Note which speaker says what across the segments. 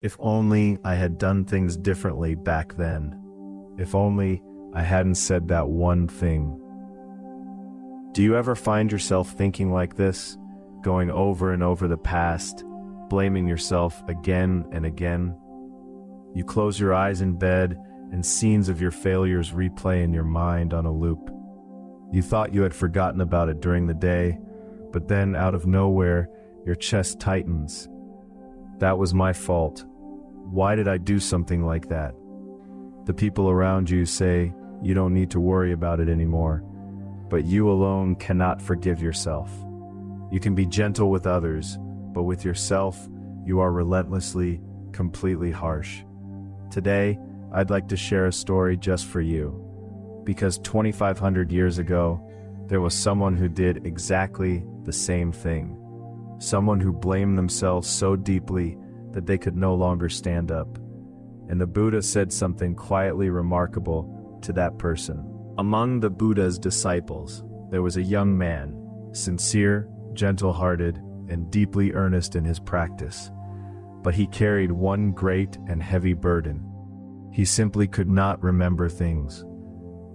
Speaker 1: If only I had done things differently back then. If only I hadn't said that one thing. Do you ever find yourself thinking like this, going over and over the past, blaming yourself again and again? You close your eyes in bed and scenes of your failures replay in your mind on a loop. You thought you had forgotten about it during the day, but then out of nowhere, your chest tightens. That was my fault. Why did I do something like that? The people around you say you don't need to worry about it anymore, but you alone cannot forgive yourself. You can be gentle with others, but with yourself, you are relentlessly, completely harsh. Today, I'd like to share a story just for you, because 2,500 years ago, there was someone who did exactly the same thing. Someone who blamed themselves so deeply that they could no longer stand up. And the Buddha said something quietly remarkable to that person. Among the Buddha's disciples, there was a young man, sincere, gentle-hearted, and deeply earnest in his practice. But he carried one great and heavy burden. He simply could not remember things.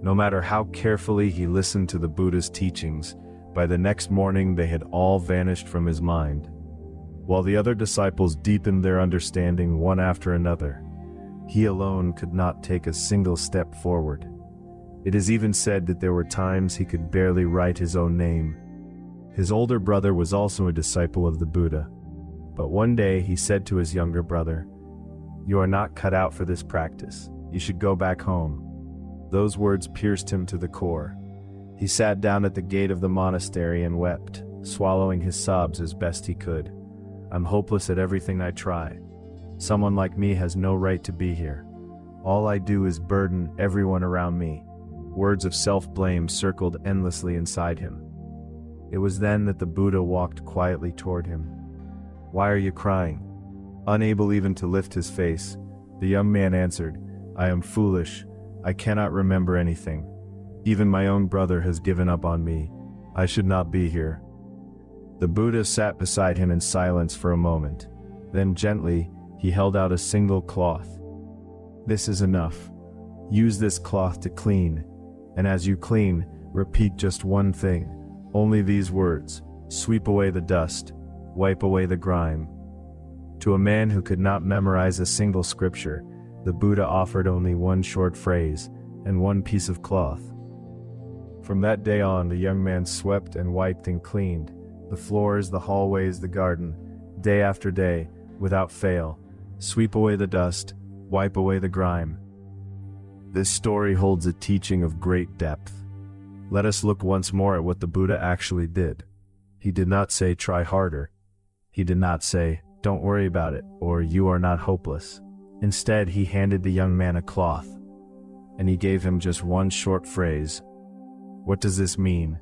Speaker 1: No matter how carefully he listened to the Buddha's teachings, by the next morning they had all vanished from his mind. While the other disciples deepened their understanding one after another, he alone could not take a single step forward. It is even said that there were times he could barely write his own name. His older brother was also a disciple of the Buddha, but one day he said to his younger brother, "You are not cut out for this practice. You should go back home." Those words pierced him to the core. He sat down at the gate of the monastery and wept, swallowing his sobs as best he could. "I'm hopeless at everything I try. Someone like me has no right to be here. All I do is burden everyone around me." Words of self-blame circled endlessly inside him. It was then that the Buddha walked quietly toward him. "Why are you crying?" Unable even to lift his face, the young man answered, "I am foolish. I cannot remember anything. Even my own brother has given up on me. I should not be here." The Buddha sat beside him in silence for a moment. Then gently, he held out a single cloth. "This is enough. Use this cloth to clean. And as you clean, repeat just one thing. Only these words. Sweep away the dust. Wipe away the grime." To a man who could not memorize a single scripture, the Buddha offered only one short phrase and one piece of cloth. From that day on, the young man swept and wiped and cleaned the floors, the hallways, the garden, day after day, without fail. Sweep away the dust, wipe away the grime. This story holds a teaching of great depth. Let us look once more at what the Buddha actually did. He did not say, "Try harder." He did not say, "Don't worry about it," or "You are not hopeless." Instead, he handed the young man a cloth, and he gave him just one short phrase. What does this mean?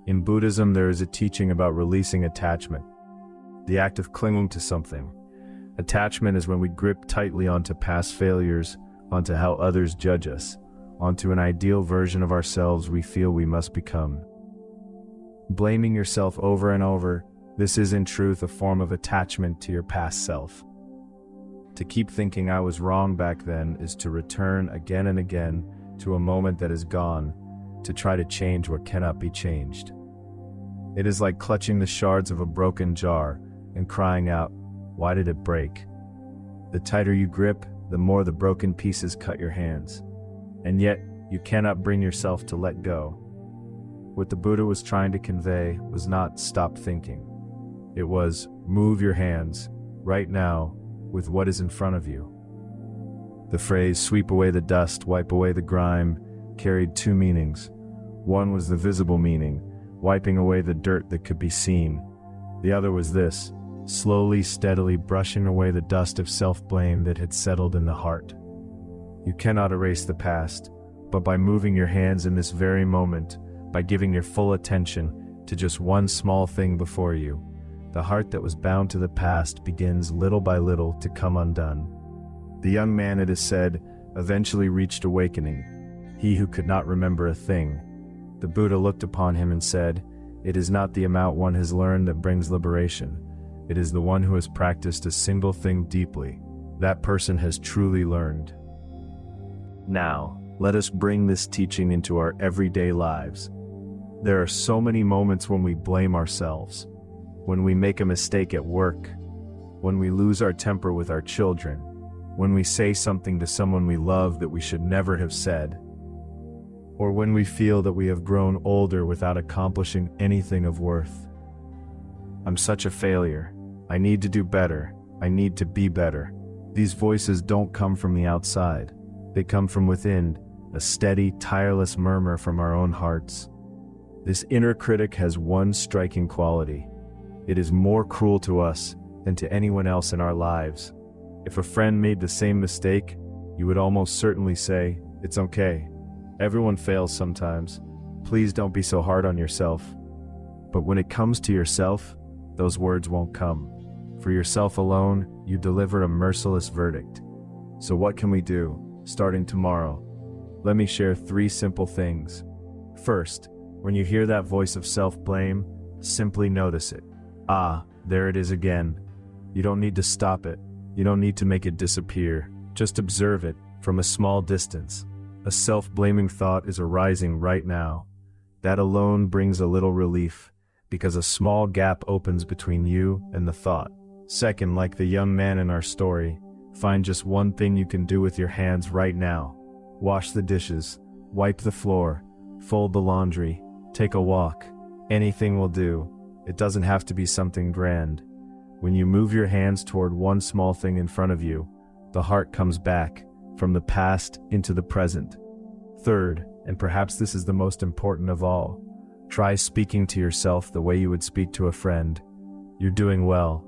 Speaker 1: In Buddhism, there is a teaching about releasing attachment, the act of clinging to something. Attachment is when we grip tightly onto past failures, onto how others judge us, onto an ideal version of ourselves we feel we must become. Blaming yourself over and over, this is in truth a form of attachment to your past self. To keep thinking I was wrong back then is to return again and again to a moment that is gone, to try to change what cannot be changed. It is like clutching the shards of a broken jar and crying out, "Why did it break?" The tighter you grip, the more the broken pieces cut your hands. And yet, you cannot bring yourself to let go. What the Buddha was trying to convey was not stop thinking. It was move your hands, right now, with what is in front of you. The phrase sweep away the dust, wipe away the grime carried two meanings. One was the visible meaning, wiping away the dirt that could be seen. The other was this, slowly, steadily brushing away the dust of self-blame that had settled in the heart. You cannot erase the past, but by moving your hands in this very moment, by giving your full attention to just one small thing before you, the heart that was bound to the past begins little by little to come undone. The young man, it is said, eventually reached awakening, he who could not remember a thing. The Buddha looked upon him and said, "It is not the amount one has learned that brings liberation. It is the one who has practiced a single thing deeply, that person has truly learned. Now, let us bring this teaching into our everyday lives. There are so many moments when we blame ourselves, when we make a mistake at work, when we lose our temper with our children, when we say something to someone we love that we should never have said, or when we feel that we have grown older without accomplishing anything of worth. I'm such a failure. I need to do better. I need to be better. These voices don't come from the outside. They come from within, a steady, tireless murmur from our own hearts. This inner critic has one striking quality. It is more cruel to us than to anyone else in our lives. If a friend made the same mistake, you would almost certainly say, "It's okay. Everyone fails sometimes. Please don't be so hard on yourself." But when it comes to yourself, those words won't come. For yourself alone, you deliver a merciless verdict. So what can we do, starting tomorrow? Let me share 3 simple things. First, when you hear that voice of self-blame, simply notice it. Ah, there it is again. You don't need to stop it. You don't need to make it disappear. Just observe it from a small distance. A self-blaming thought is arising right now. That alone brings a little relief, because a small gap opens between you and the thought. Second, like the young man in our story, find just one thing you can do with your hands right now. Wash the dishes, wipe the floor, fold the laundry, take a walk. Anything will do. It doesn't have to be something grand. When you move your hands toward one small thing in front of you, the heart comes back from the past into the present. Third, and perhaps this is the most important of all, try speaking to yourself the way you would speak to a friend. You're doing well.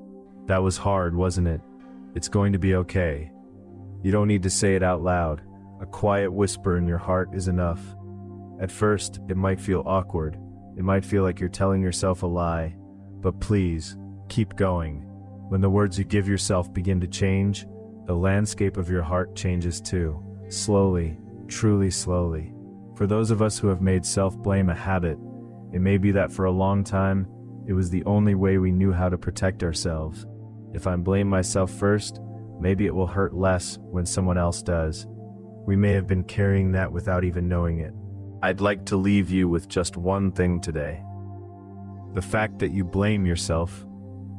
Speaker 1: That was hard, wasn't it? It's going to be okay. You don't need to say it out loud. A quiet whisper in your heart is enough. At first, it might feel awkward. It might feel like you're telling yourself a lie. But please, keep going. When the words you give yourself begin to change, the landscape of your heart changes too. Slowly, truly slowly. For those of us who have made self-blame a habit, it may be that for a long time, it was the only way we knew how to protect ourselves. If I blame myself first, maybe it will hurt less when someone else does. We may have been carrying that without even knowing it. I'd like to leave you with just one thing today. The fact that you blame yourself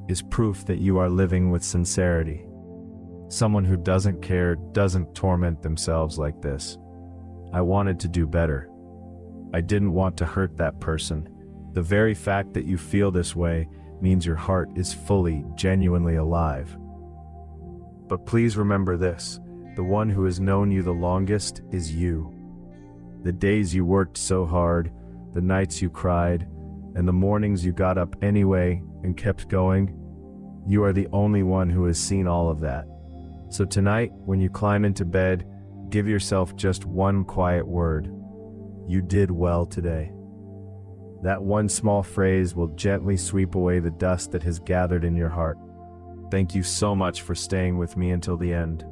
Speaker 1: is proof that you are living with sincerity. Someone who doesn't care doesn't torment themselves like this. I wanted to do better. I didn't want to hurt that person. The very fact that you feel this way means your heart is fully, genuinely alive. But please remember this, the one who has known you the longest is you. The days you worked so hard, the nights you cried, and the mornings you got up anyway and kept going, you are the only one who has seen all of that. So tonight, when you climb into bed, give yourself just one quiet word. You did well today. That one small phrase will gently sweep away the dust that has gathered in your heart. Thank you so much for staying with me until the end.